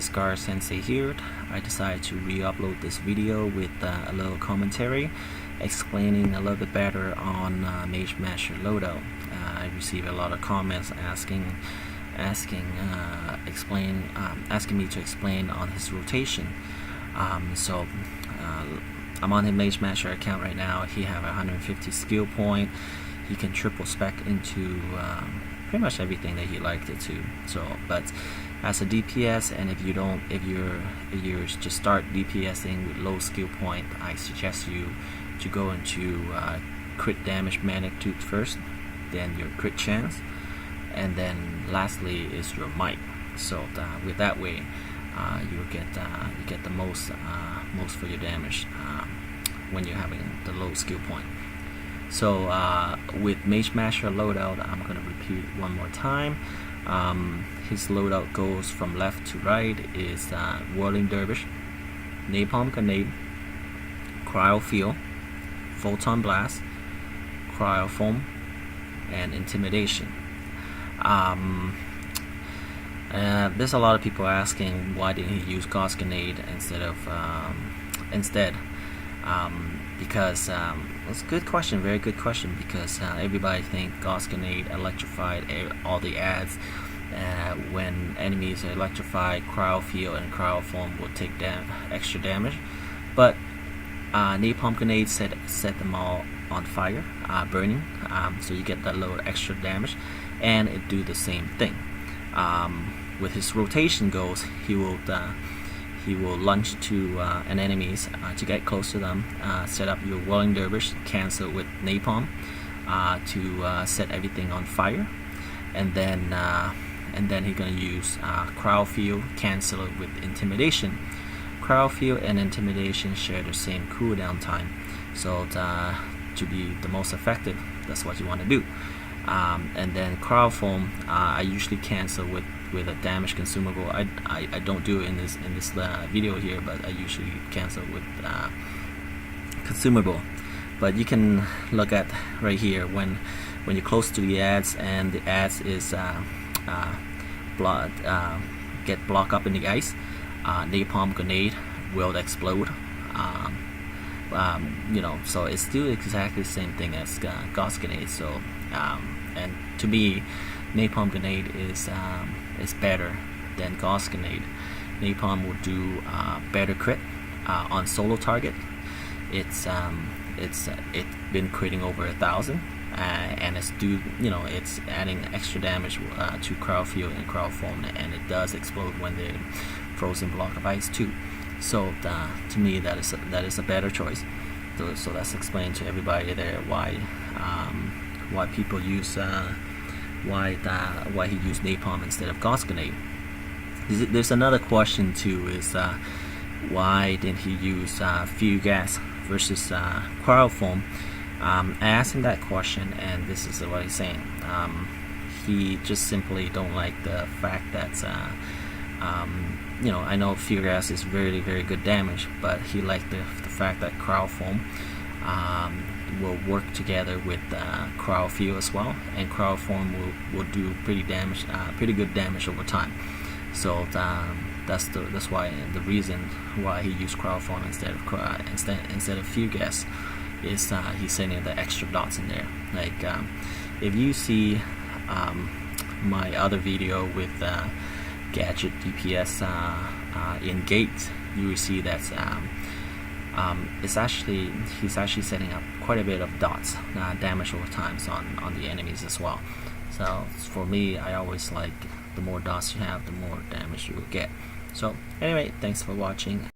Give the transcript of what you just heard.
this Gar Sensei here. I decided to re-upload this video with a little commentary explaining a little bit better on Mage Master loadout. I received a lot of comments asking me to explain on his rotation. So I'm on his Mage Master account right now. He have 150 skill point. He can triple spec into pretty much everything that he liked it to. So, but as a DPS, and if you're just start DPSing with low skill point, I suggest you to go into crit damage magnitude first, then your crit chance, and then lastly is your might. So with that way, you get the most for your damage when you're having the low skill point. So with Mage Master loadout, I'm going to repeat one more time. His loadout goes from left to right is Whirling Dervish, Napalm Grenade, Cryo Field, Photon Blast, Cryo Foam, and Intimidation. There's a lot of people asking why didn't he use Gauss Grenade instead. Because it's a good question, very good question, because everybody think Gauss Grenade electrified all the ads. When enemies are electrified, Cryo Field and Cryo Foam will take extra damage, but Napalm Grenade set them all on fire, burning, so you get that little extra damage, and it do the same thing. With his rotation goes, he will launch to an enemies to get close to them, set up your Whirling Dervish, cancel with Napalm to set everything on fire, and then he's gonna use Cryo Field, cancel it with Intimidation. Cryo Field and Intimidation share the same cooldown time, so to be the most effective, that's what you want to do. And then Cryo Foam, I usually cancel with a damage consumable. I don't do it in this video here, but I usually cancel with consumable. But you can look at right here when you're close to the ads and the ads is get blocked up in the ice, Napalm Grenade will explode. So it's still exactly the same thing as Gauss Grenade. So and to me, Napalm Grenade is better than Gauss Grenade. Napalm will do better crit on solo target. It's been critting over 1,000, and it's adding extra damage to Cryo Field and Cryo Foam, and it does explode when they're frozen block of ice too. So to me, that is a better choice. So that's explained to everybody there why people use why he used Napalm instead of Gauss Grenade. There's another question too, is why didn't he use Fuel Gas versus Cryo Foam? I asked him that question, and this is what he's saying. He just simply don't like the fact that I know Fuel Gas is very, very good damage, but he liked the fact that Cryo Foam will work together with Cryo Field as well, and Cryo Foam will do pretty good damage over time. So that's why the reason why he used Cryo Foam instead of Fuel Gas is he's sending the extra dots in there. Like if you see my other video with gadget DPS in gate, you will see that he's actually setting up quite a bit of dots, damage over times on the enemies as well. So for me, I always like the more dots you have, the more damage you will get. So anyway, thanks for watching.